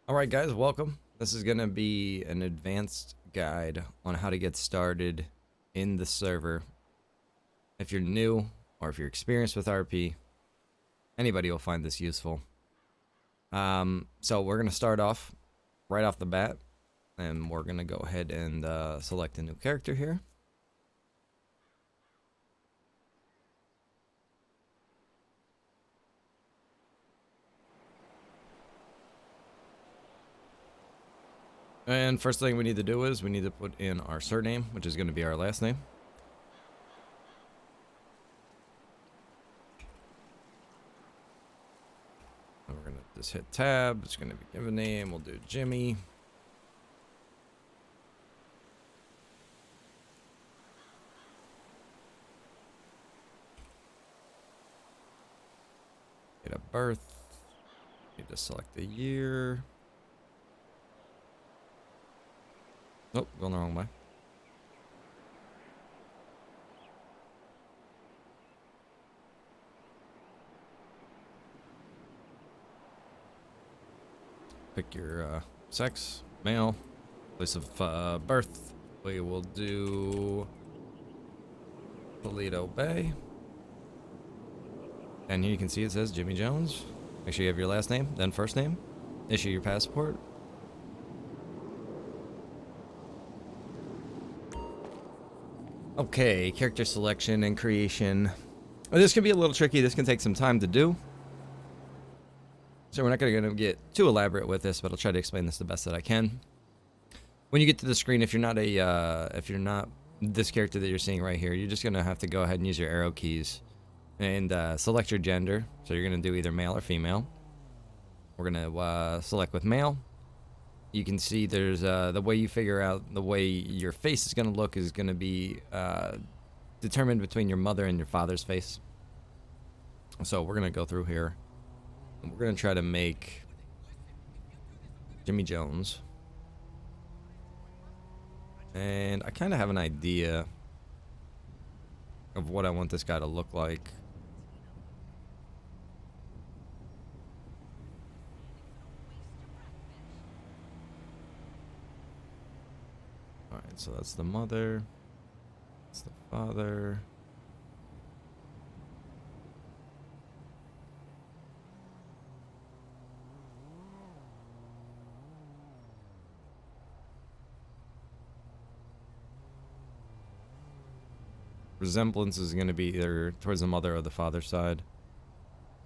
Alright guys, welcome. This is going to be an advanced guide on how to get started in the server. If you're new or if you're experienced with RP, anybody will find this useful. So we're going to start off right off the bat, and we're going to go ahead and select a new character here. And first thing we need to do is we need to put in our surname, which is going to be our last name. And we're going to just hit tab. It's going to be given name. We'll do Jimmy. Date of birth. Need to select the year. Nope, going the wrong way. Pick your sex, male, place of birth. We will do Toledo Bay. And here you can see it says Jimmy Jones. Make sure you have your last name, then first name. Issue your passport. Okay, character selection and creation. This can be a little tricky. This can take some time to do. So we're not going to get too elaborate with this, but I'll try to explain this the best that I can. When you get to the screen, if you're not this character that you're seeing right here, you're just going to have to go ahead and use your arrow keys and select your gender. So you're going to do either male or female. We're going to select with male. You can see there's the way you figure out the way your face is going to look is going to be determined between your mother and your father's face. So we're going to go through here. And we're going to try to make Jimmy Jones. And I kind of have an idea of what I want this guy to look like. Alright, so that's the mother. That's the father. Resemblance is going to be either towards the mother or the father's side.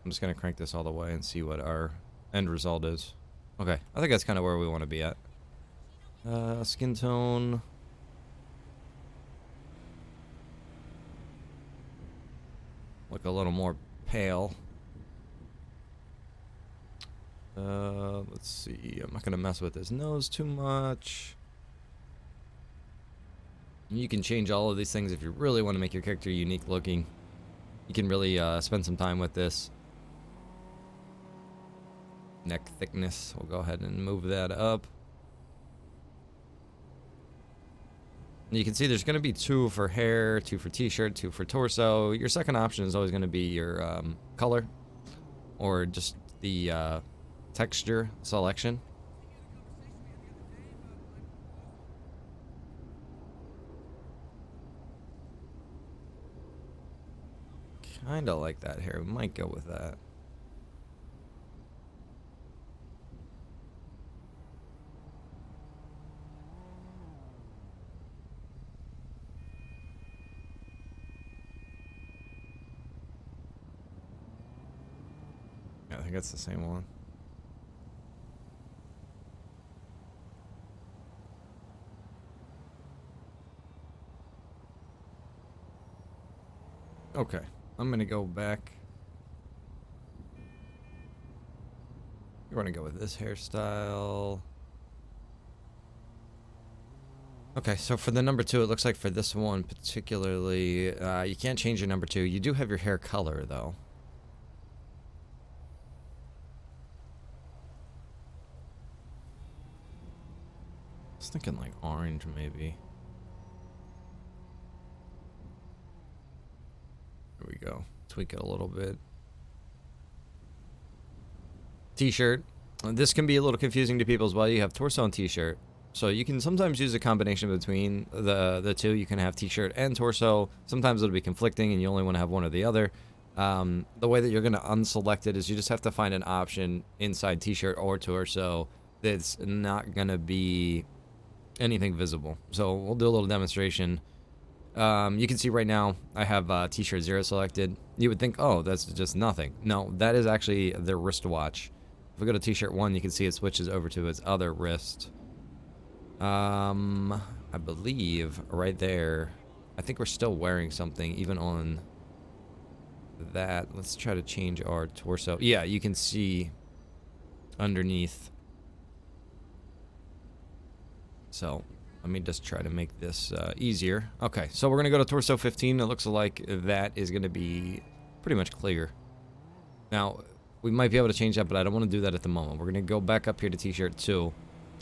I'm just going to crank this all the way and see what our end result is. Okay, I think that's kind of where we want to be at. Skin tone. Look a little more pale. Let's see. I'm not going to mess with his nose too much. You can change all of these things if you really want to make your character unique looking. You can really spend some time with this. Neck thickness, we'll go ahead and move that up. And you can see there's going to be 2 for hair, 2 for t-shirt, 2 for torso. Your second option is always going to be your color or just the texture selection. Kinda like that hair. We might go with that. Yeah, I think that's the same one. Okay, I'm gonna go back. We're gonna go with this hairstyle. Okay, so for the number 2, it looks like for this one particularly, you can't change your number 2. You do have your hair color, though. I was thinking like orange, maybe. There we go. Tweak it a little bit. T-shirt. This can be a little confusing to people as well. You have torso and t-shirt. So you can sometimes use a combination between the two. You can have t-shirt and torso. Sometimes it'll be conflicting and you only want to have one or the other. The way that you're going to unselect it is you just have to find an option inside t-shirt or torso that's not going to be anything visible. So we'll do a little demonstration. You can see right now I have t-shirt 0 selected. You would think, oh, that's just nothing. No, that is actually the wristwatch. If we go to t-shirt 1, you can see it switches over to its other wrist. I believe right there, I think we're still wearing something even on that. Let's try to change our torso. Yeah, you can see underneath. So let me just try to make this easier. Okay, so we're gonna go to torso 15. It looks like that is gonna be pretty much clear. Now, we might be able to change that, but I don't want to do that at the moment. We're gonna go back up here to t-shirt 2.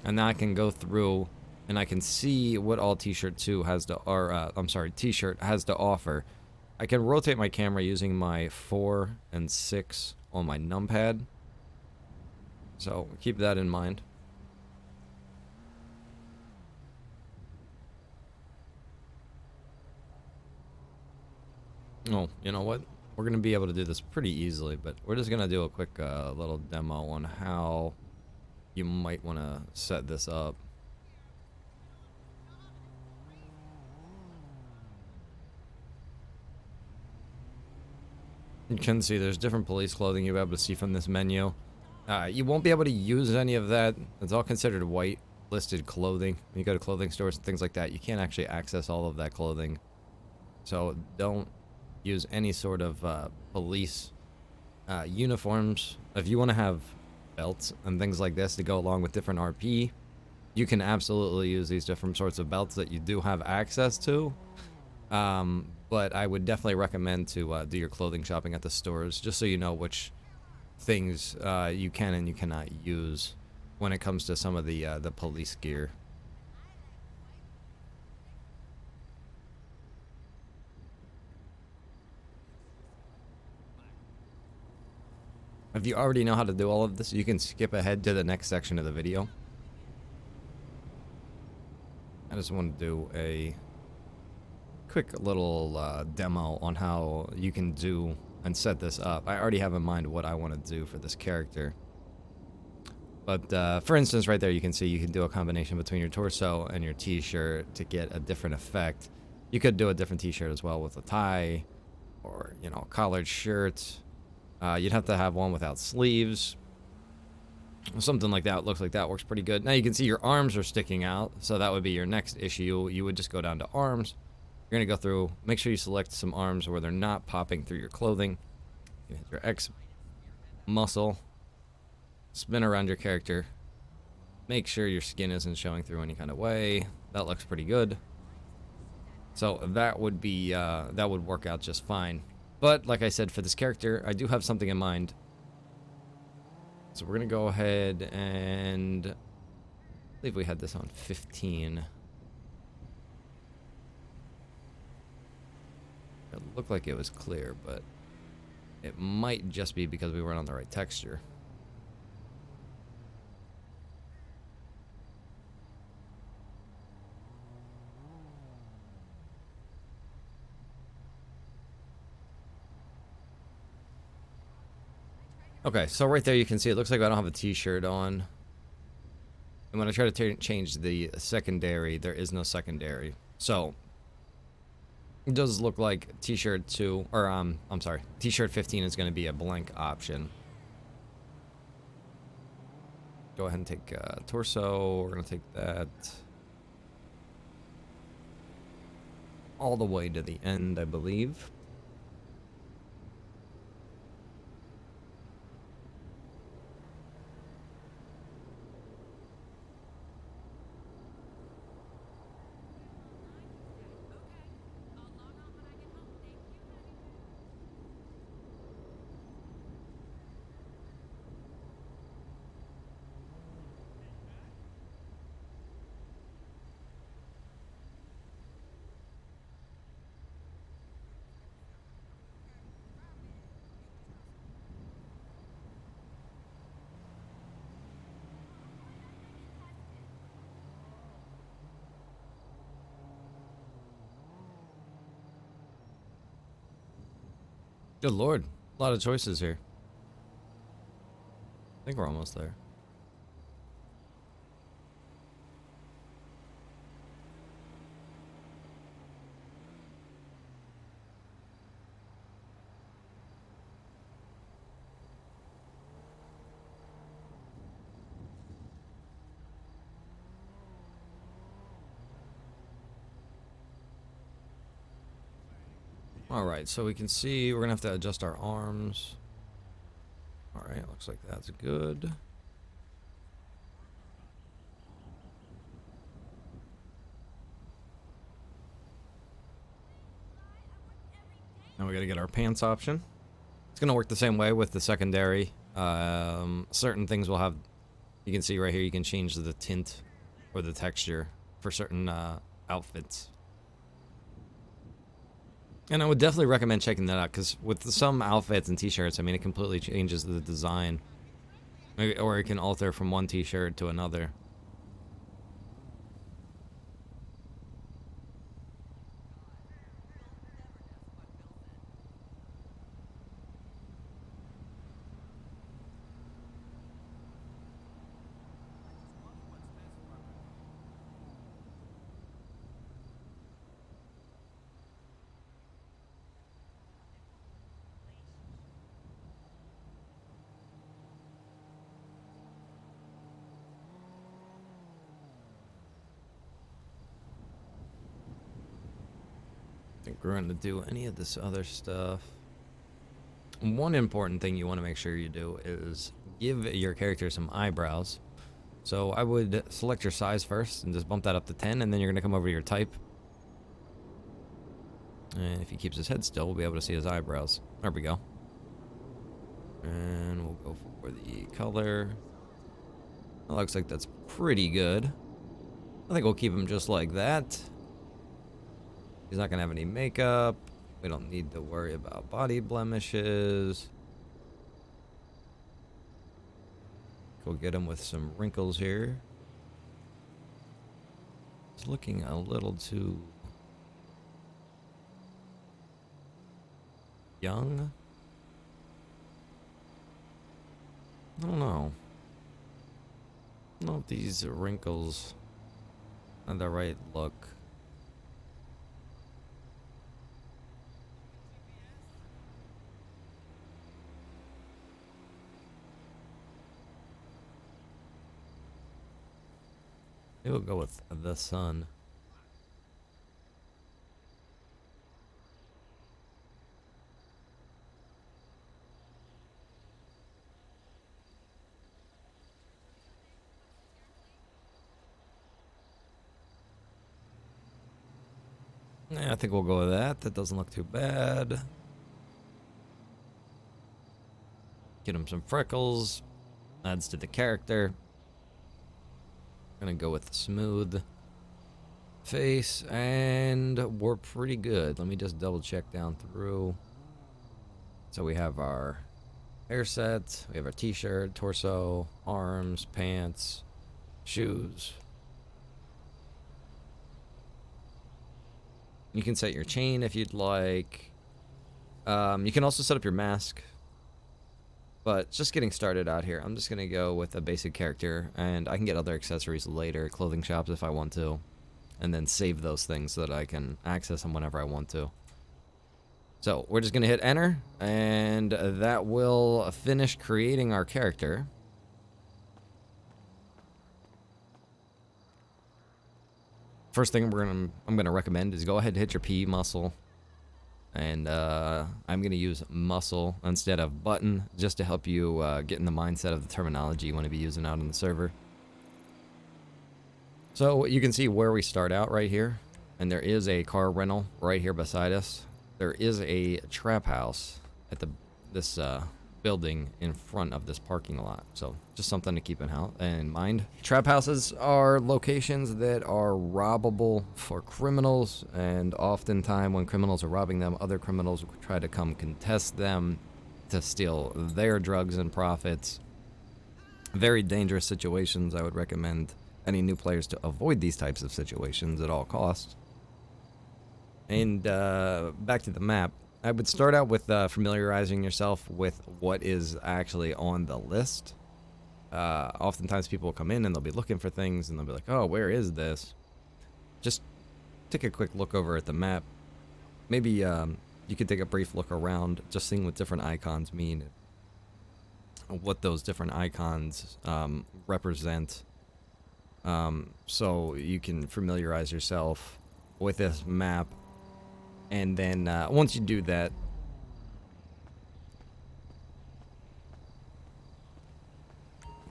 And now I can go through and I can see what all t-shirt 2 has to, or I'm sorry, t-shirt has to offer. I can rotate my camera using my 4 and 6 on my numpad. So keep that in mind. Oh, you know what? We're going to be able to do this pretty easily, but we're just going to do a quick little demo on how you might want to set this up. You can see there's different police clothing you'll be able to see from this menu. You won't be able to use any of that. It's all considered white listed clothing. When you go to clothing stores and things like that, you can't actually access all of that clothing. So don't use any sort of police uniforms. If you want to have belts and things like this to go along with different RP, you can absolutely use these different sorts of belts that you do have access to. But I would definitely recommend to do your clothing shopping at the stores, just so you know which things you can and you cannot use when it comes to some of the police gear. If you already know how to do all of this, you can skip ahead to the next section of the video. I just want to do a quick little demo on how you can do and set this up. I already have in mind what I want to do for this character. But for instance, right there, you can see you can do a combination between your torso and your t-shirt to get a different effect. You could do a different t-shirt as well with a tie or, you know, a collared shirt. You'd have to have one without sleeves. Something like that. Looks like that works pretty good. Now you can see your arms are sticking out, so that would be your next issue. You would just go down to arms. You're going to go through, make sure you select some arms where they're not popping through your clothing. You hit your X muscle. Spin around your character. Make sure your skin isn't showing through any kind of way. That looks pretty good. So that would be, that would work out just fine. But like I said, for this character, I do have something in mind. So we're going to go ahead and, I believe we had this on 15. It looked like it was clear, but it might just be because we weren't on the right texture. Okay, so right there you can see it looks like I don't have a t-shirt on. And when I try to change the secondary, there is no secondary. So it does look like t-shirt 2, or I'm sorry, t-shirt 15 is going to be a blank option. Go ahead and take torso. We're going to take that all the way to the end, I believe. Good lord. A lot of choices here. I think we're almost there. Alright, so we can see we're gonna have to adjust our arms. Alright, looks like that's good. Now we gotta get our pants option. It's gonna work the same way with the secondary. Certain things will have, you can see right here, you can change the tint or the texture for certain outfits. And I would definitely recommend checking that out, because with some outfits and t-shirts, I mean, it completely changes the design. Or it can alter from one t-shirt to another. I think we're going to do any of this other stuff. One important thing you want to make sure you do is give your character some eyebrows. So I would select your size first and just bump that up to 10, and then you're going to come over to your type. And if he keeps his head still, we'll be able to see his eyebrows. There we go. And we'll go for the color. It looks like that's pretty good. I think we'll keep him just like that. He's not going to have any makeup. We don't need to worry about body blemishes. We'll get him with some wrinkles here. It's looking a little too young. I don't know. I don't know if these wrinkles are the right look. Maybe we'll go with the sun. Yeah, I think we'll go with that. That doesn't look too bad. Get him some freckles. Adds to the character. Gonna go with smooth face, and we're pretty good. Let me just double check down through. So we have our hair set, we have our t-shirt, torso, arms, pants, shoes. You can set your chain if you'd like. You can also set up your mask. But just getting started out here, I'm just going to go with a basic character, and I can get other accessories later, clothing shops if I want to, and then save those things so that I can access them whenever I want to. So we're just going to hit enter, and that will finish creating our character. First thing I'm going to recommend is go ahead and hit your P muscle. And I'm going to use muscle instead of button, just to help you get in the mindset of the terminology you want to be using out on the server. So you can see where we start out right here. And there is a car rental right here beside us. There is a trap house at this building in front of this parking lot. So just something to keep in mind. Trap houses are locations that are robbable for criminals, and oftentimes when criminals are robbing them, other criminals will try to come contest them to steal their drugs and profits. Very dangerous situations. I would recommend any new players to avoid these types of situations at all costs. And back to the map. I would start out with familiarizing yourself with what is actually on the list. Oftentimes people will come in and they'll be looking for things and they'll be like, oh, where is this? Just take a quick look over at the map. Maybe you could take a brief look around, just seeing what different icons mean, what those different icons represent. So you can familiarize yourself with this map. And then once you do that,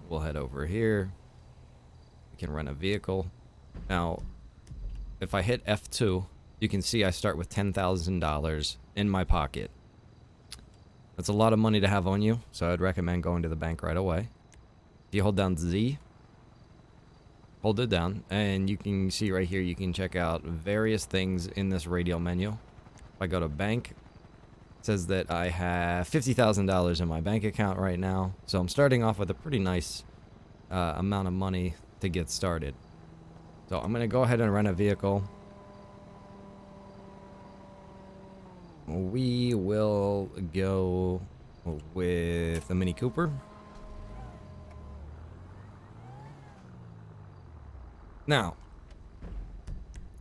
we'll head over here. We can rent a vehicle. Now, if I hit F2, you can see I start with $10,000 in my pocket. That's a lot of money to have on you, so I'd recommend going to the bank right away. If you hold down Z, hold it down, and you can see right here, you can check out various things in this radial menu. If I go to bank, it says that I have $50,000 in my bank account right now. So I'm starting off with a pretty nice amount of money to get started. So I'm going to go ahead and rent a vehicle. We will go with a Mini Cooper. Now,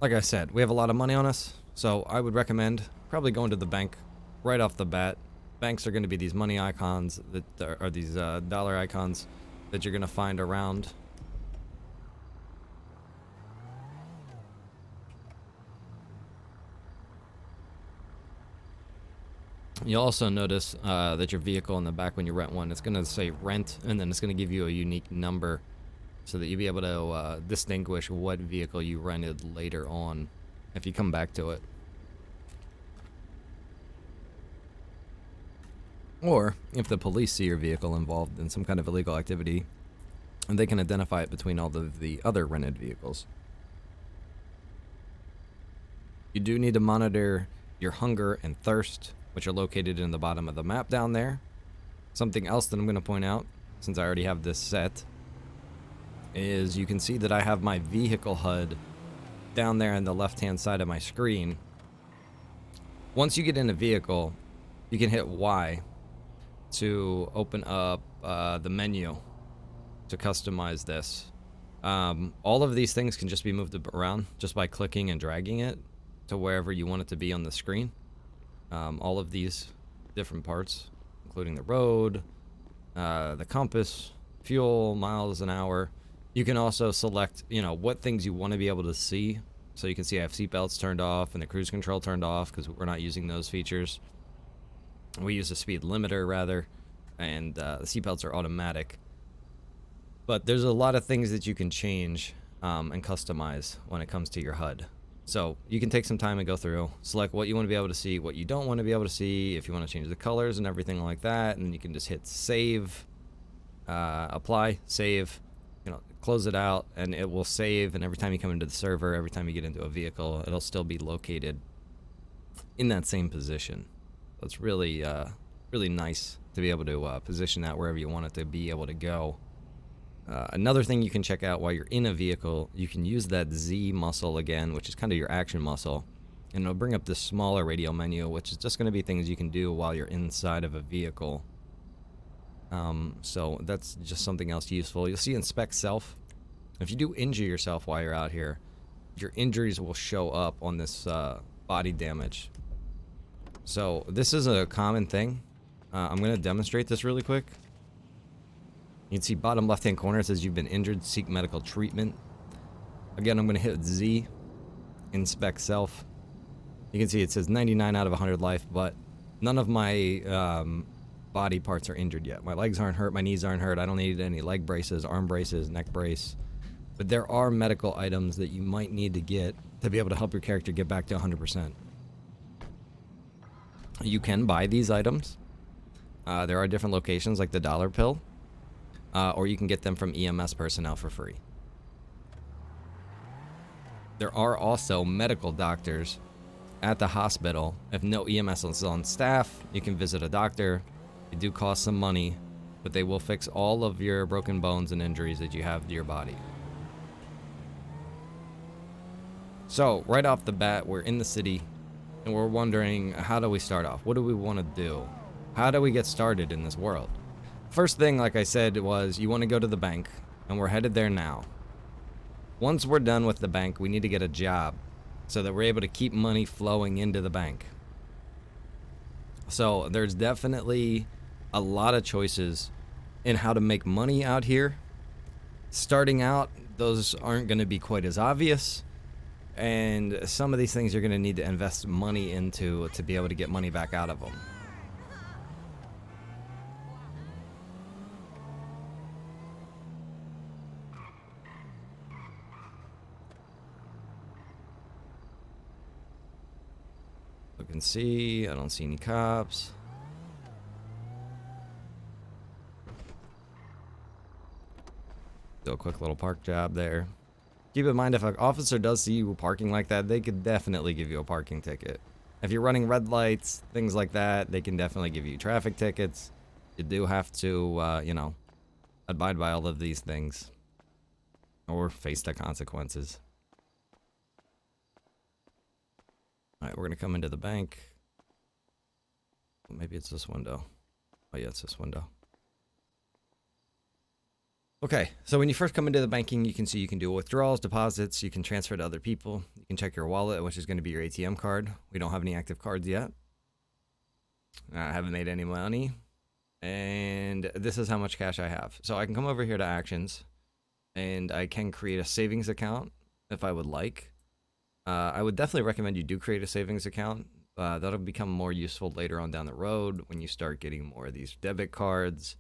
like I said, we have a lot of money on us. So I would recommend probably going to the bank right off the bat. Banks are going to be these money icons that are these dollar icons that you're going to find around. You'll also notice that your vehicle in the back, when you rent one, it's going to say rent, and then it's going to give you a unique number so that you'll be able to distinguish what vehicle you rented later on if you come back to it. Or if the police see your vehicle involved in some kind of illegal activity, and they can identify it between all of the other rented vehicles. You do need to monitor your hunger and thirst, which are located in the bottom of the map down there. Something else that I'm going to point out, since I already have this set, is you can see that I have my vehicle HUD down there on the left-hand side of my screen. Once you get in a vehicle, you can hit Y to open up the menu to customize this. All of these things can just be moved around just by clicking and dragging it to wherever you want it to be on the screen. All of these different parts, including the road, the compass, fuel, miles an hour. You can also select, what things you want to be able to see. So you can see I have seatbelts turned off and the cruise control turned off because we're not using those features. We use a speed limiter rather, and the seatbelts are automatic. But there's a lot of things that you can change and customize when it comes to your HUD. So you can take some time and go through, select what you want to be able to see, what you don't want to be able to see, if you want to change the colors and everything like that, and you can just hit save, apply, save, close it out, and it will save. And every time you come into the server, every time you get into a vehicle, it'll still be located in that same position. So it's really, really nice to be able to position that wherever you want it to be able to go. Another thing you can check out while you're in a vehicle, you can use that Z muscle again, which is kind of your action muscle, and it'll bring up this smaller radial menu, which is just going to be things you can do while you're inside of a vehicle. So that's just something else useful. You'll see inspect self. If you do injure yourself while you're out here, your injuries will show up on this body damage. So this is a common thing. I'm going to demonstrate this really quick. You can see bottom left hand corner, it says you've been injured, seek medical treatment. Again, I'm going to hit Z, inspect self. You can see it says 99 out of 100 life, but none of my body parts are injured yet. My legs aren't hurt, my knees aren't hurt, I don't need any leg braces, arm braces, neck brace. But there are medical items that you might need to get to be able to help your character get back to 100%. You can buy these items. There are different locations like the dollar pill. Or you can get them from EMS personnel for free. There are also medical doctors at the hospital. If no EMS is on staff, you can visit a doctor. It do cost some money, but they will fix all of your broken bones and injuries that you have to your body. So, right off the bat, we're in the city. and we're wondering, how do we start off? What do we want to do? How do we get started in this world? First thing, like I said, was you want to go to the bank, and we're headed there now. Once we're done with the bank, we need to get a job so that we're able to keep money flowing into the bank. So there's definitely a lot of choices in how to make money out here. Starting out, those aren't going to be quite as obvious, and some of these things you're going to need to invest money into to be able to get money back out of them. Look and see. I don't see any cops. Do a quick little park job there. Keep in mind, if an officer does see you parking like that, they could definitely give you a parking ticket. If you're running red lights, things like that, they can definitely give you traffic tickets. You do have to, you know, abide by all of these things or face the consequences. All right, we're gonna come into the bank. Maybe it's this window. Oh yeah, it's this window. Okay, so when you first come into the banking, you can see you can do withdrawals, deposits, you can transfer to other people, you can check your wallet, which is going to be your ATM card. We don't have any active cards yet. I haven't made any money. And this is how much cash I have. So I can come over here to actions, and I can create a savings account if I would like. I would definitely recommend you do create a savings account. That'll become more useful later on down the road when you start getting more of these debit cards.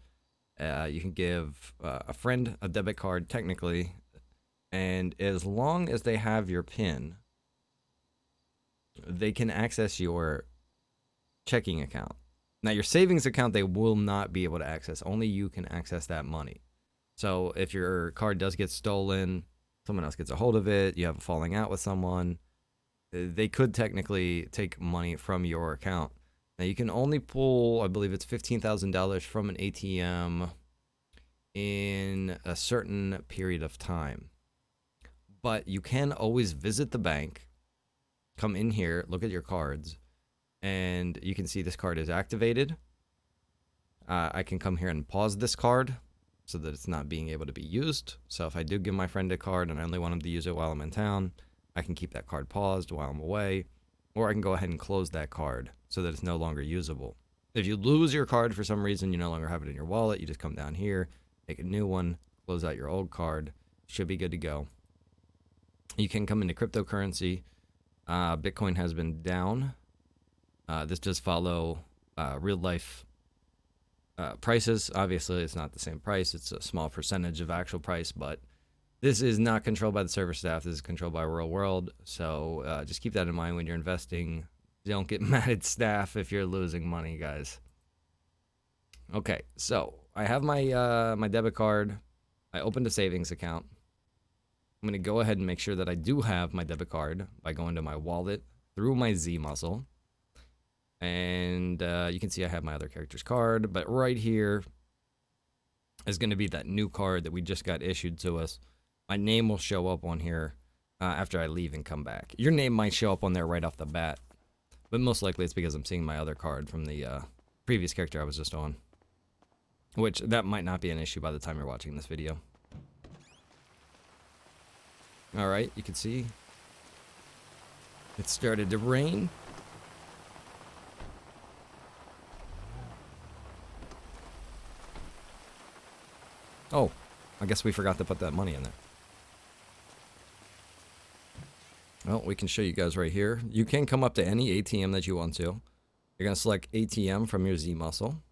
You can give a friend a debit card, technically, and as long as they have your PIN, they can access your checking account. Now, your savings account, they will not be able to access. Only you can access that money. So if your card does get stolen, someone else gets a hold of it, you have a falling out with someone, they could technically take money from your account. Now, you can only pull, I believe it's $15,000 from an ATM in a certain period of time. But you can always visit the bank, come in here, look at your cards, and you can see this card is activated. I can come here and pause this card so that it's not being able to be used. So if I do give my friend a card and I only want him to use it while I'm in town, I can keep that card paused while I'm away. Or I can go ahead and close that card so that it's no longer usable. If you lose your card for some reason, you no longer have it in your wallet, you just come down here, make a new one, close out your old card, should be good to go. You can come into cryptocurrency. Bitcoin has been down. This does follow real life prices. Obviously, it's not the same price. It's a small percentage of actual price, but this is not controlled by the server staff. This is controlled by real world. So just keep that in mind when you're investing. Don't get mad at staff if you're losing money, guys. Okay, so I have my my debit card. I opened a savings account. I'm going to go ahead and make sure that I do have my debit card by going to my wallet through my Z muscle. And you can see I have my other character's card, but right here is going to be that new card that we just got issued to us. My name will show up on here after I leave and come back. Your name might show up on there right off the bat, but most likely it's because I'm seeing my other card from the previous character I was just on, which that might not be an issue by the time you're watching this video. All right, you can see it started to rain. Oh, I guess we forgot to put that money in there. Well, we can show you guys right here. You can come up to any ATM that you want to. You're going to select ATM from your Z muscle.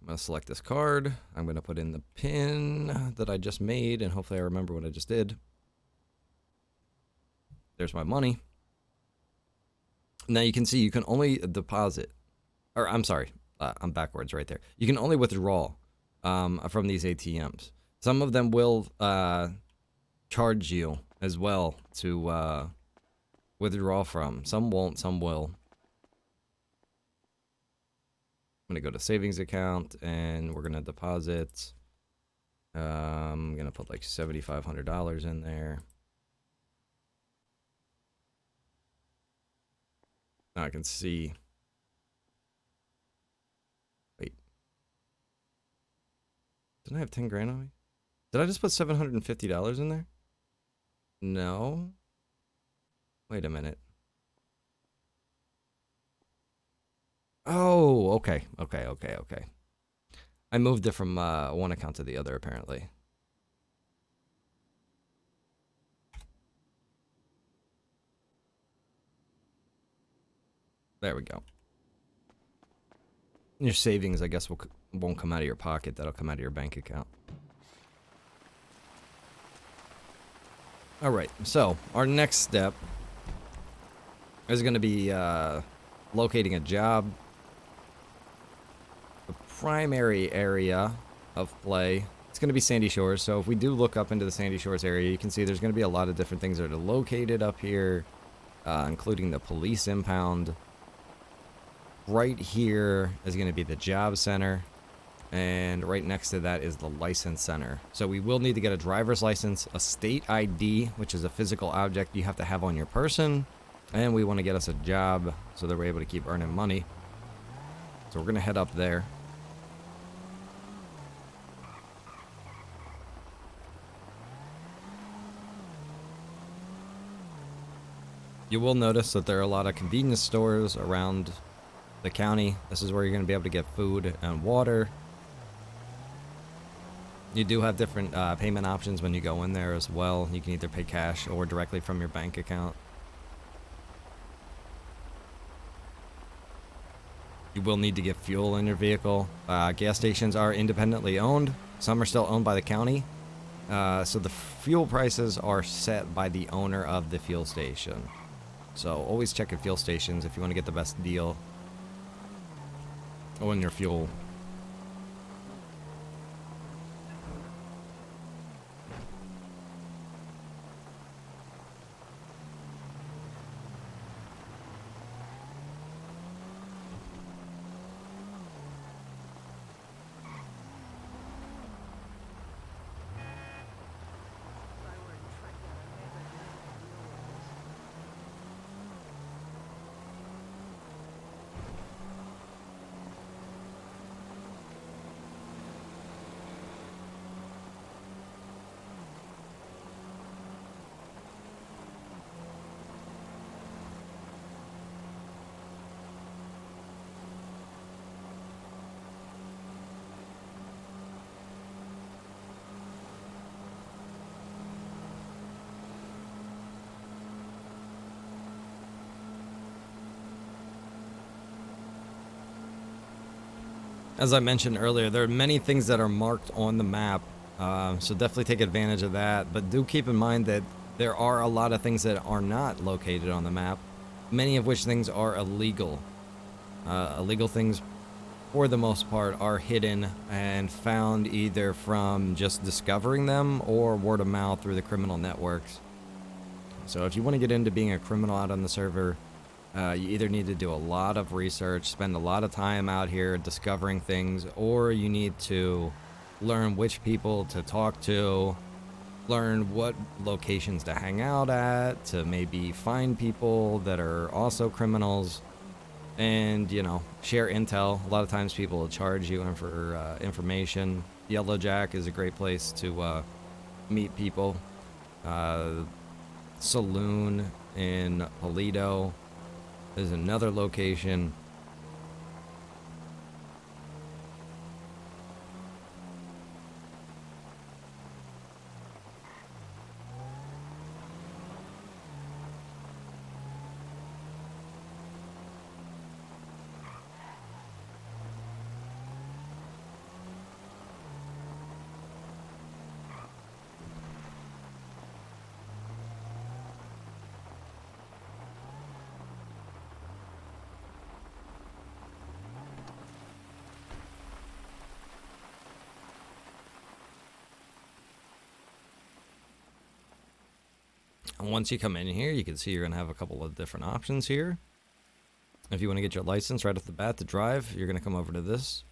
I'm going to select this card. I'm going to put in the PIN that I just made, and hopefully I remember what I just did. There's my money. Now you can see you can only deposit, or I'm sorry, I'm backwards right there. You can only withdraw from these ATMs. Some of them will charge you as well to withdraw from. Some won't, some will. I'm going to go to savings account and we're going to deposit. I'm going to put like $7,500 in there. Now I can see. Wait. Didn't I have 10 grand on me? Did I just put $750 in there? No. Wait a minute. Oh, okay. I moved it from one account to the other, apparently. There we go. Your savings, I guess, won't come out of your pocket. That'll come out of your bank account. All right, so our next step is going to be locating a job. The primary area of play, it's going to be Sandy Shores. So if we do look up into the Sandy Shores area, you can see there's going to be a lot of different things that are located up here, including the police impound. Right here is going to be the job center, and right next to that is the license center. So we will need to get a driver's license, a state ID, which is a physical object you have to have on your person, and we want to get us a job so that we're able to keep earning money. So we're going to head up there. You will notice that there are a lot of convenience stores around the county. This is where you're going to be able to get food and water. You do have different payment options when you go in there as well. You can either pay cash or directly from your bank account. You will need to get fuel in your vehicle. Gas stations are independently owned. Some are still owned by the county. So the fuel prices are set by the owner of the fuel station. So always check your fuel stations if you want to get the best deal on your fuel. As I mentioned earlier, there are many things that are marked on the map, so definitely take advantage of that. But do keep in mind that there are a lot of things that are not located on the map, many of which things are illegal. Illegal things, for the most part, are hidden and found either from just discovering them or word of mouth through the criminal networks. So if you want to get into being a criminal out on the server, you either need to do a lot of research, spend a lot of time out here discovering things, or you need to learn which people to talk to, learn what locations to hang out at, to maybe find people that are also criminals, and, you know, share intel. A lot of times people will charge you for information. Yellow Jack is a great place to meet people. Saloon in Polito is another location. And once you come in here, you can see you're going to have a couple of different options here. If you want to get your license right off the bat to drive, you're going to come over to this.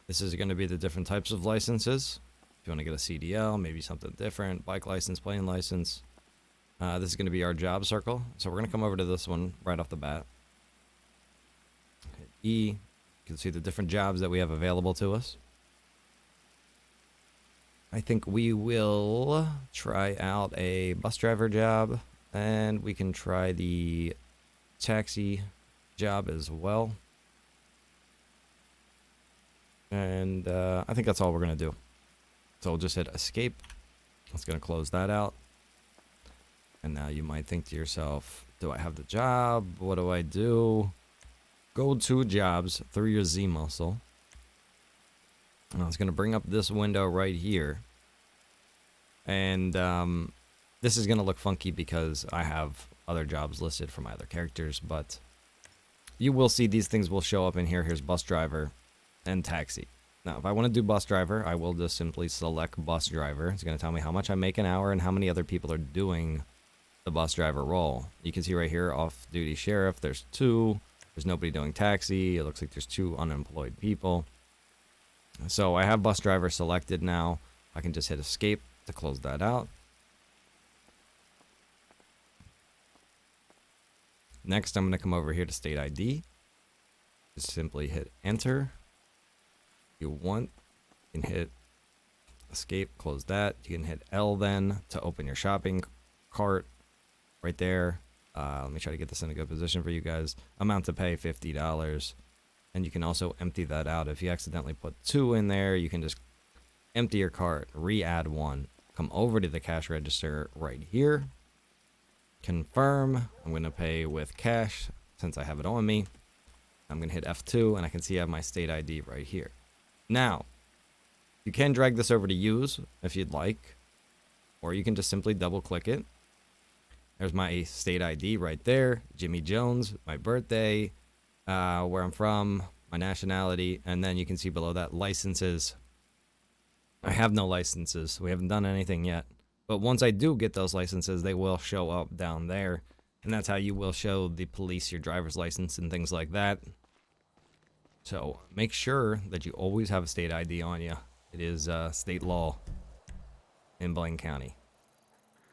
This is going to be the different types of licenses. If you want to get a CDL, maybe something different, bike license, plane license. This is going to be our job circle. So we're going to come over to this one right off the bat. Hit E. You can see the different jobs that we have available to us. I think we will try out a bus driver job, and we can try the taxi job as well. And I think that's all we're going to do. So we'll just hit escape. It's going to close that out. And now you might think to yourself, do I have the job? What do I do? Go to jobs through your Z muscle. And it's going to bring up this window right here. And this is going to look funky because I have other jobs listed for my other characters. But you will see these things will show up in here. Here's bus driver and taxi. Now, if I want to do bus driver, I will just simply select bus driver. It's going to tell me how much I make an hour and how many other people are doing the bus driver role. You can see right here, off-duty sheriff, there's 2. There's nobody doing taxi. It looks like there's 2 unemployed people. So I have bus driver selected now. I can just hit escape to close that out. Next, I'm going to come over here to state ID. Just simply hit enter. You want, you can hit escape, close that. You can hit L then to open your shopping cart right there. Let me try to get this in a good position for you guys. Amount to pay $50. And you can also empty that out. If you accidentally put 2 in there, you can just empty your cart, re-add 1. Come over to the cash register right here. Confirm. I'm going to pay with cash since I have it on me. I'm going to hit F2 and I can see I have my state ID right here. Now, you can drag this over to use if you'd like, or you can just simply double click it. There's my state ID right there, Jimmy Jones, my birthday, where I'm from, my nationality, and then you can see below that licenses. I have no licenses. We haven't done anything yet. But once I do get those licenses, they will show up down there. And that's how you will show the police your driver's license and things like that. So make sure that you always have a state ID on you. It is state law in Blaine County.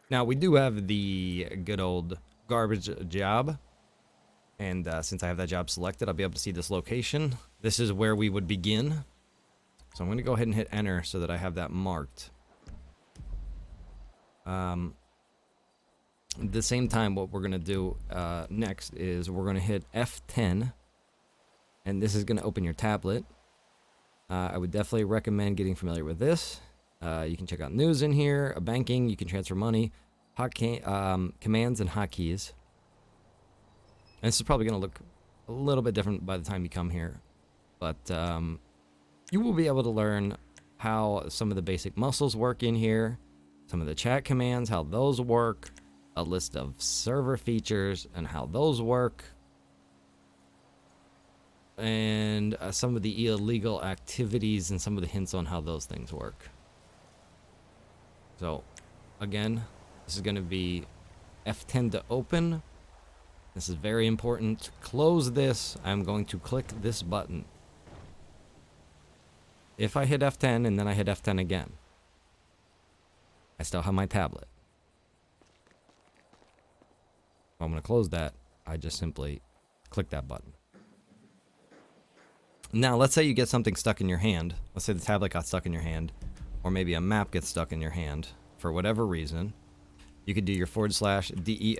Now, we do have the good old garbage job. And since I have that job selected, I'll be able to see this location. This is where we would begin. So I'm going to go ahead and hit enter so that I have that marked. At the same time, what we're going to do next is we're going to hit F10. And this is going to open your tablet. I would definitely recommend getting familiar with this. You can check out news in here, banking, you can transfer money, commands and hotkeys. And this is probably going to look a little bit different by the time you come here. But you will be able to learn how some of the basic muscles work in here, some of the chat commands, how those work, a list of server features and how those work, and some of the illegal activities and some of the hints on how those things work. So, again, this is going to be F10 to open. This is very important. To close this, I'm going to click this button. If I hit F10 and then I hit F10 again, I still have my tablet. If I'm going to close that, I just simply click that button. Now, let's say you get something stuck in your hand. Let's say the tablet got stuck in your hand, or maybe a map gets stuck in your hand for whatever reason. You could do your /DELOBJ.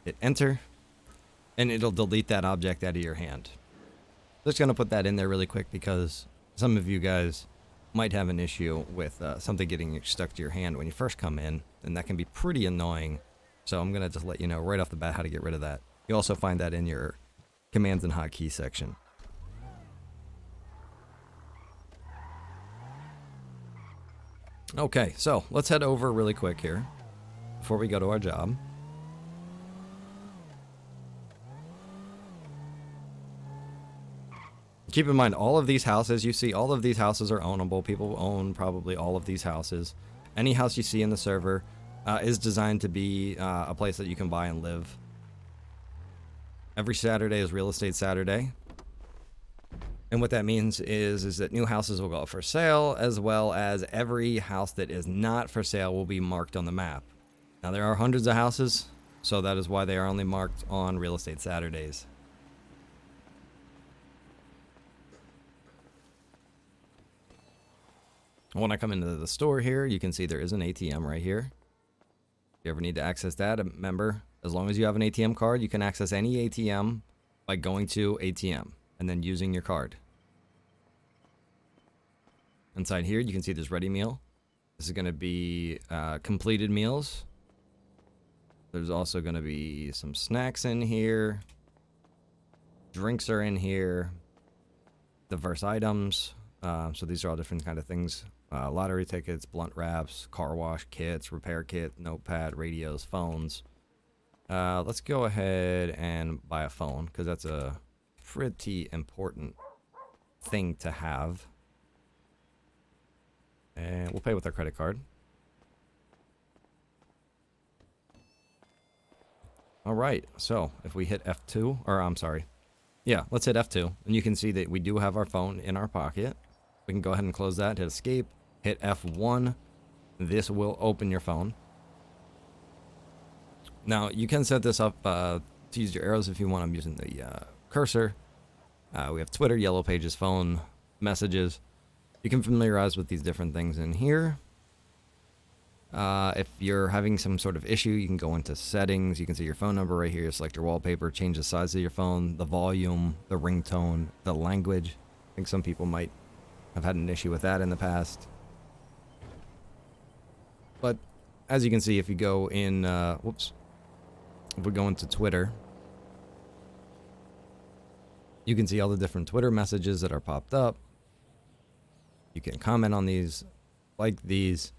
Hit enter, and it'll delete that object out of your hand. Just going to put that in there really quick because some of you guys might have an issue with something getting stuck to your hand when you first come in, and that can be pretty annoying. So I'm going to just let you know right off the bat how to get rid of that. You also find that in your commands and hotkey section. Okay, so let's head over really quick here before we go to our job. Keep in mind, all of these houses you see, all of these houses are ownable. People own probably all of these houses. Any house you see in the server is designed to be a place that you can buy and live. Every Saturday is Real Estate Saturday. And what that means is that new houses will go up for sale, as well as every house that is not for sale will be marked on the map. Now, there are hundreds of houses, so that is why they are only marked on Real Estate Saturdays. When I come into the store here, you can see there is an ATM right here. If you ever need to access that, remember, as long as you have an ATM card, you can access any ATM by going to ATM and then using your card. Inside here, you can see there's ready meal. This is going to be completed meals. There's also going to be some snacks in here. Drinks are in here. Diverse items. So these are all different kind of things. Lottery tickets, blunt wraps, car wash kits, repair kit, notepad, radios, phones. Let's go ahead and buy a phone because that's a pretty important thing to have. And we'll pay with our credit card. All right, so if we hit F2, or I'm sorry. Yeah, let's hit F2. And you can see that we do have our phone in our pocket. We can go ahead and close that, hit escape, hit F1. This will open your phone. Now, you can set this up to use your arrows if you want. I'm using the cursor. We have Twitter, Yellow Pages, phone, messages. You can familiarize with these different things in here. If you're having some sort of issue, you can go into settings. You can see your phone number right here. Select your wallpaper, change the size of your phone, the volume, the ringtone, the language. I think some people might have had an issue with that in the past. But as you can see, if you go in, if we go into Twitter, you can see all the different Twitter messages that are popped up. You can comment on these, like these.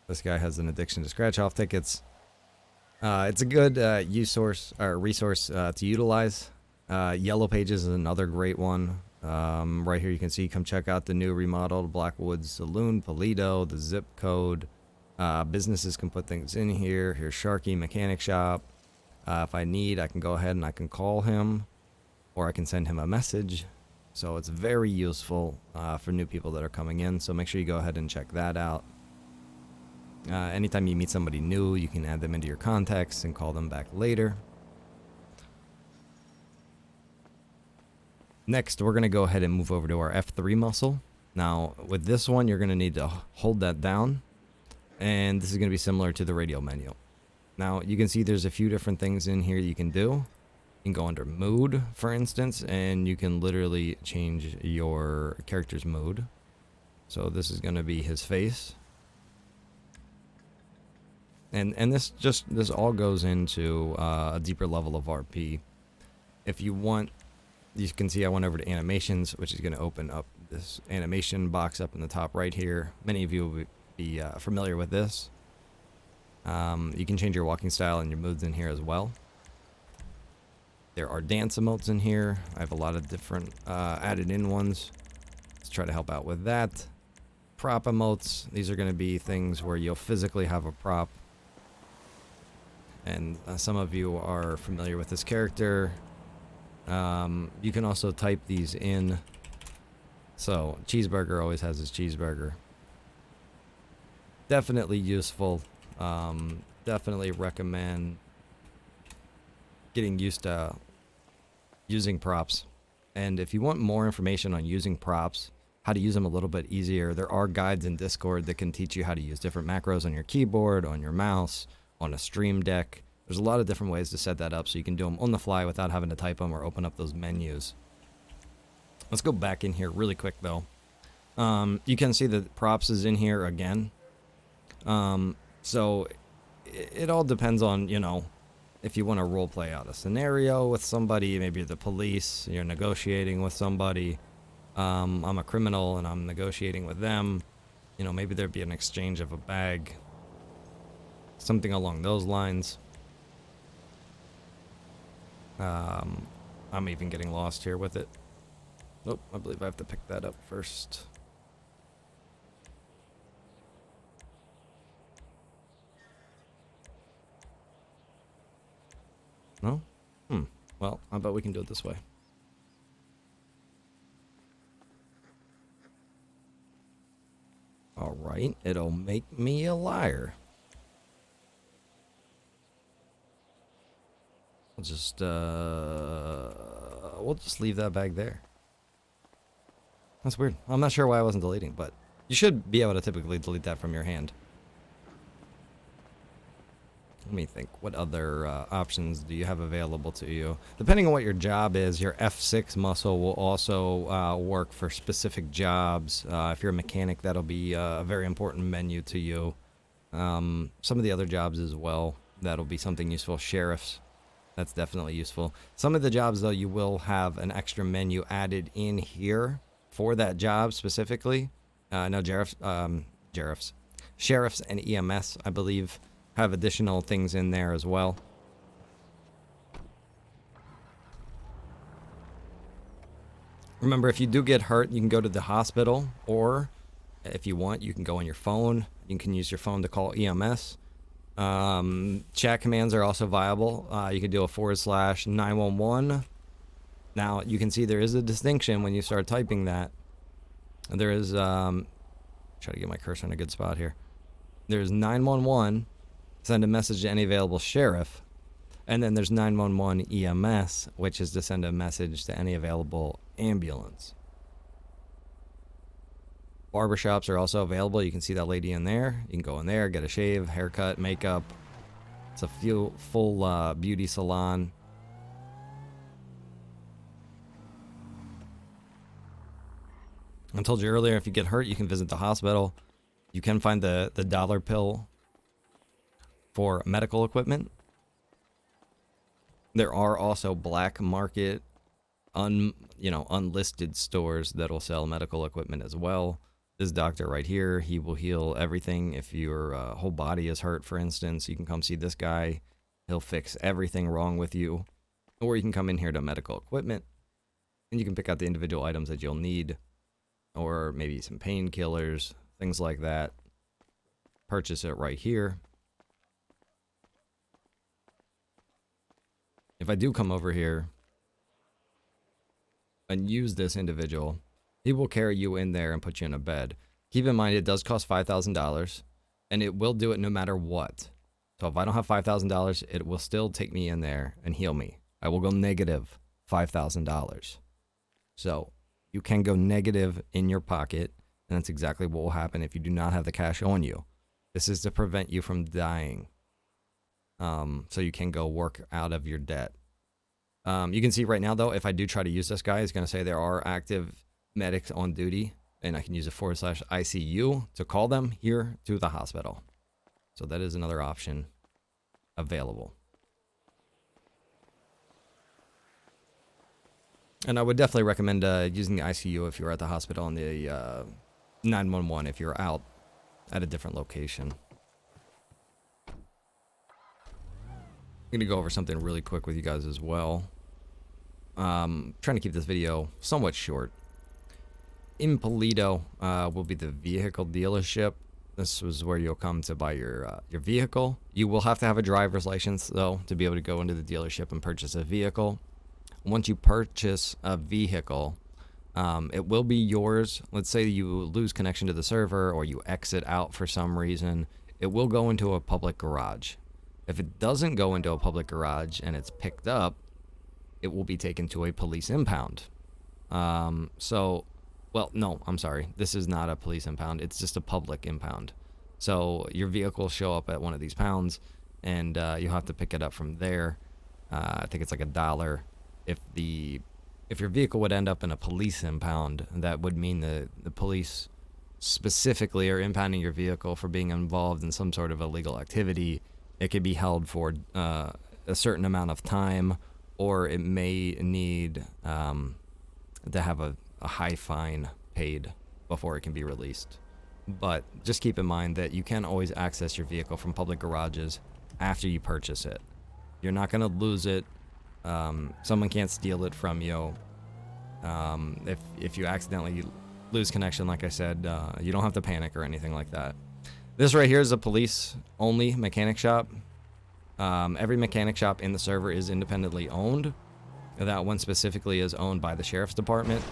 This guy has an addiction to scratch-off tickets. It's a good resource to utilize. Yellow Pages is another great one. Right here you can see, come check out the new remodeled Blackwood Saloon, Polito, the zip code. Businesses can put things in here. Here's Sharky Mechanic Shop. If I need, I can go ahead and I can call him, or I can send him a message. So it's very useful for new people that are coming in. So make sure you go ahead and check that out. Anytime you meet somebody new, you can add them into your contacts and call them back later. Next, we're going to go ahead and move over to our F3 muscle. Now, with this one, you're going to need to hold that down. And this is going to be similar to the radio menu. Now, you can see there's a few different things in here you can do. You can go under mood, for instance, and you can literally change your character's mood. So this is going to be his face. And this all goes into a deeper level of RP. If you want, you can see I went over to animations, which is going to open up this animation box up in the top right here. Many of you will be familiar with this. You can change your walking style and your moods in here as well. There are dance emotes in here. I have a lot of different added in ones. Let's try to help out with that. Prop emotes. These are going to be things where you'll physically have a prop. And some of you are familiar with this character. You can also type these in. So, Cheeseburger always has his cheeseburger. Definitely useful. Definitely recommend getting used to using props. And if you want more information on using props, how to use them a little bit easier, there are guides in Discord that can teach you how to use different macros on your keyboard, on your mouse, on a stream deck. There's a lot of different ways to set that up so you can do them on the fly without having to type them or open up those menus. Let's go back in here really quick though. You can see that props is in here again. So it all depends on, you know, if you want to role play out a scenario with somebody, maybe you're the police, you're negotiating with somebody. I'm a criminal and I'm negotiating with them. You know, maybe there'd be an exchange of a bag. Something along those lines. I'm even getting lost here with it. Nope, I believe I have to pick that up first. No? Well, I bet we can do it this way. All right, it'll make me a liar. We'll just leave that bag there. That's weird. I'm not sure why I wasn't deleting, but you should be able to typically delete that from your hand. Let me think. What other options do you have available to you? Depending on what your job is, your F6 muscle will also work for specific jobs. If you're a mechanic, that'll be a very important menu to you. Some of the other jobs as well, that'll be something useful. Sheriffs, that's definitely useful. Some of the jobs, though, you will have an extra menu added in here for that job specifically. No, sheriffs and EMS, I believe, have additional things in there as well. Remember, if you do get hurt, you can go to the hospital, or if you want, you can go on your phone. You can use your phone to call EMS. Chat commands are also viable. You can do a /911. Now, you can see there is a distinction when you start typing that. There is, try to get my cursor in a good spot here. There's 911. Send a message to any available sheriff, and then there's 911 EMS, which is to send a message to any available ambulance. Barbershops are also available. You can see that lady in there. You can go in there, get a shave, haircut, makeup. It's a full beauty salon. I told you earlier, if you get hurt, you can visit the hospital. You can find the dollar pill for medical equipment. There are also black market, unlisted stores that'll sell medical equipment as well. This doctor right here, he will heal everything. If your whole body is hurt, for instance, you can come see this guy. He'll fix everything wrong with you. Or you can come in here to medical equipment, and you can pick out the individual items that you'll need, or maybe some painkillers, things like that. Purchase it right here. If I do come over here and use this individual, he will carry you in there and put you in a bed. Keep in mind, it does cost $5,000, and it will do it no matter what. So if I don't have $5,000, it will still take me in there and heal me. I will go negative $5,000. So you can go negative in your pocket, and that's exactly what will happen if you do not have the cash on you. This is to prevent you from dying. So you can go work out of your debt. You can see right now, though, if I do try to use this guy, it's going to say there are active medics on duty, and I can use a /ICU to call them here to the hospital. So that is another option available. And I would definitely recommend using the ICU if you're at the hospital, and the 911 if you're out at a different location. I'm going to go over something really quick with you guys as well. Trying to keep this video somewhat short. In Polito will be the vehicle dealership. This was where you'll come to buy your vehicle. You will have to have a driver's license, though, to be able to go into the dealership and purchase a vehicle. Once you purchase a vehicle, it will be yours. Let's say you lose connection to the server, or you exit out for some reason. It will go into a public garage. If it doesn't go into a public garage and it's picked up, it will be taken to a police impound. Well, no, I'm sorry. This is not a police impound. It's just a public impound. So your vehicle will show up at one of these pounds, and you'll have to pick it up from there. I think it's like $1. If your vehicle would end up in a police impound, that would mean the police specifically are impounding your vehicle for being involved in some sort of illegal activity. It could be held for a certain amount of time, or it may need to have a high fine paid before it can be released. But just keep in mind that you can always access your vehicle from public garages after you purchase it. You're not going to lose it. Someone can't steal it from you. If you accidentally lose connection, like I said, you don't have to panic or anything like that. This right here is a police-only mechanic shop. Every mechanic shop in the server is independently owned. That one specifically is owned by the sheriff's department.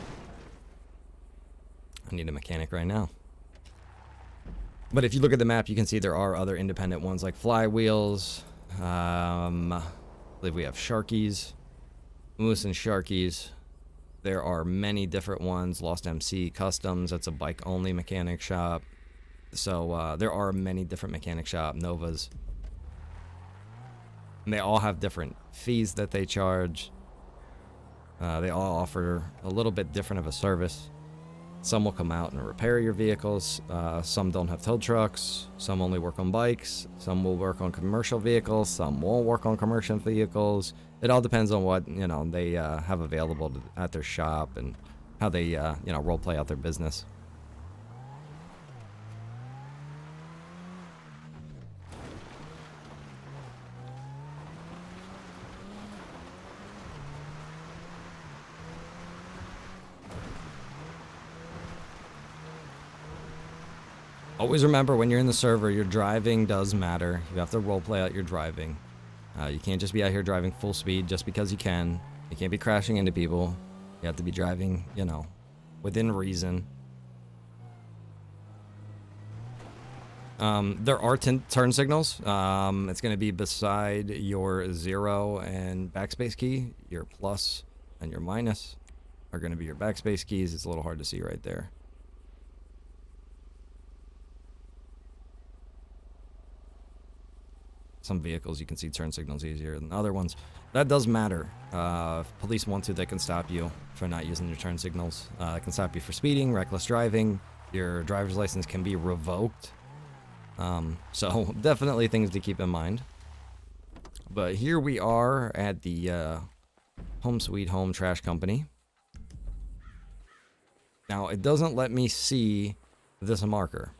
I need a mechanic right now. But if you look at the map, you can see there are other independent ones like Flywheels. I believe we have Sharkies, Moose and Sharkies. There are many different ones. Lost MC Customs, that's a bike-only mechanic shop. So there are many different mechanic shop, Novas. And they all have different fees that they charge. They all offer a little bit different of a service. Some will come out and repair your vehicles. Some don't have tow trucks. Some only work on bikes. Some will work on commercial vehicles. Some won't work on commercial vehicles. It all depends on what they have available at their shop and how they role play out their business. Always remember, when you're in the server, your driving does matter. You have to roleplay out your driving. You can't just be out here driving full speed just because you can. You can't be crashing into people. You have to be driving, within reason. There are turn signals. It's going to be beside your 0 and backspace key. Your plus and your minus are going to be your backspace keys. It's a little hard to see right there. Some vehicles you can see turn signals easier than other ones. That does matter. If police want to, they can stop you for not using your turn signals. They can stop you for speeding, reckless driving. Your driver's license can be revoked. So definitely things to keep in mind. But here we are at the Home Sweet Home Trash Company. Now it doesn't let me see this marker.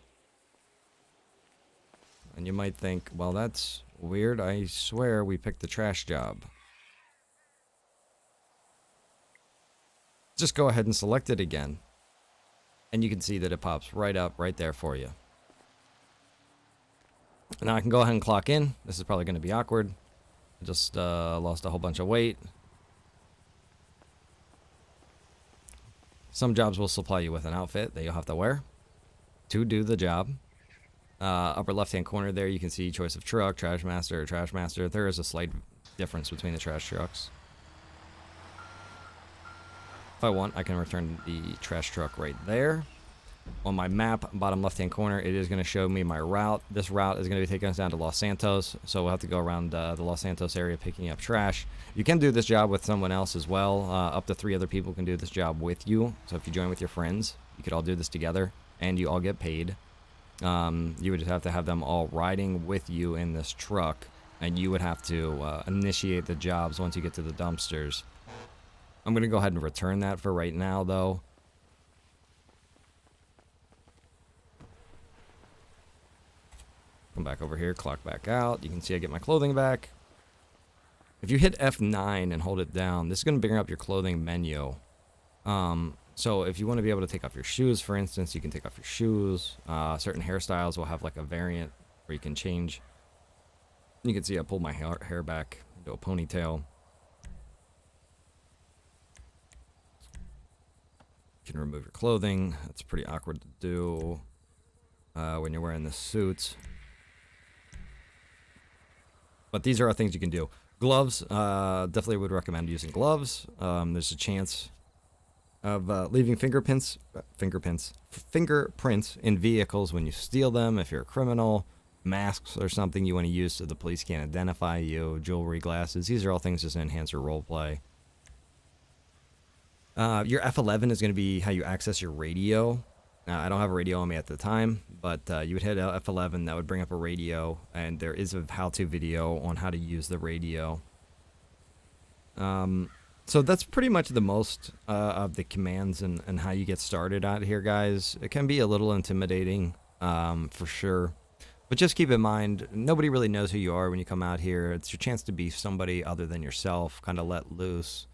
And you might think, well, that's weird. I swear we picked the trash job. Just go ahead and select it again. And you can see that it pops right up right there for you. Now I can go ahead and clock in. This is probably going to be awkward. I just lost a whole bunch of weight. Some jobs will supply you with an outfit that you'll have to wear to do the job. Upper left-hand corner there, you can see choice of truck, trash master, or trash master. There is a slight difference between the trash trucks. If I want, I can return the trash truck right there. On my map, bottom left-hand corner, it is going to show me my route. This route is going to be taking us down to Los Santos, so we'll have to go around the Los Santos area picking up trash. You can do this job with someone else as well. Up to 3 other people can do this job with you. So if you join with your friends, you could all do this together, and you all get paid. You would just have to have them all riding with you in this truck, and you would have to initiate the jobs once you get to the dumpsters. I'm going to go ahead and return that for right now, though. Come back over here, clock back out. You can see I get my clothing back. If you hit F9 and hold it down, this is going to bring up your clothing menu. So if you want to be able to take off your shoes, for instance, you can take off your shoes. Certain hairstyles will have like a variant where you can change. You can see I pulled my hair back into a ponytail. You can remove your clothing. That's pretty awkward to do when you're wearing the suits. But these are things you can do. Gloves, definitely would recommend using gloves. There's a chance of leaving fingerprints in vehicles when you steal them. If you're a criminal, masks or something you want to use so the police can't identify you, jewelry, glasses. These are all things just to enhance your role play. Your F11 is going to be how you access your radio. I don't have a radio on me at the time, but you would hit F11, that would bring up a radio, and there is a how-to video on how to use the radio. So that's pretty much the most of the commands and how you get started out here, guys. It can be a little intimidating, for sure. But just keep in mind, nobody really knows who you are when you come out here. It's your chance to be somebody other than yourself, kind of let loose.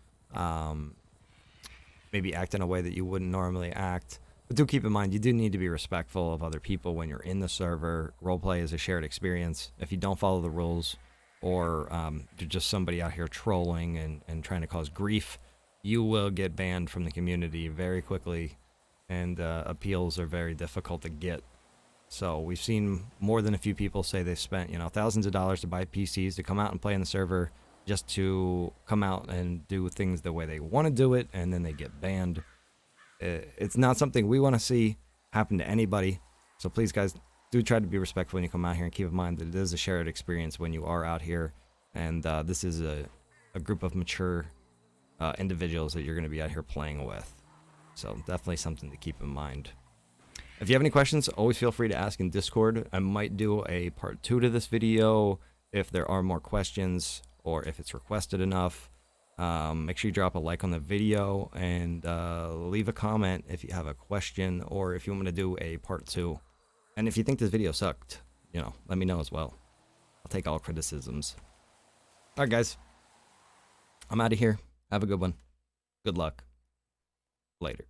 Maybe act in a way that you wouldn't normally act. But do keep in mind, you do need to be respectful of other people when you're in the server. Roleplay is a shared experience. If you don't follow the rules, or you're just somebody out here trolling and trying to cause grief, you will get banned from the community very quickly, and appeals are very difficult to get. So we've seen more than a few people say they've spent, you know, thousands of dollars to buy PCs to come out and play on the server just to come out and do things the way they want to do it, and then they get banned. It's not something we want to see happen to anybody. So please, guys, do try to be respectful when you come out here, and keep in mind that it is a shared experience when you are out here, and this is a group of mature individuals that you're going to be out here playing with. So definitely something to keep in mind. If you have any questions, always feel free to ask in Discord. I might do a part 2 to this video if there are more questions or if it's requested enough. Make sure you drop a like on the video and leave a comment if you have a question or if you want me to do a part 2. And if you think this video sucked, you know, let me know as well. I'll take all criticisms. Alright, guys. I'm out of here. Have a good one. Good luck. Later.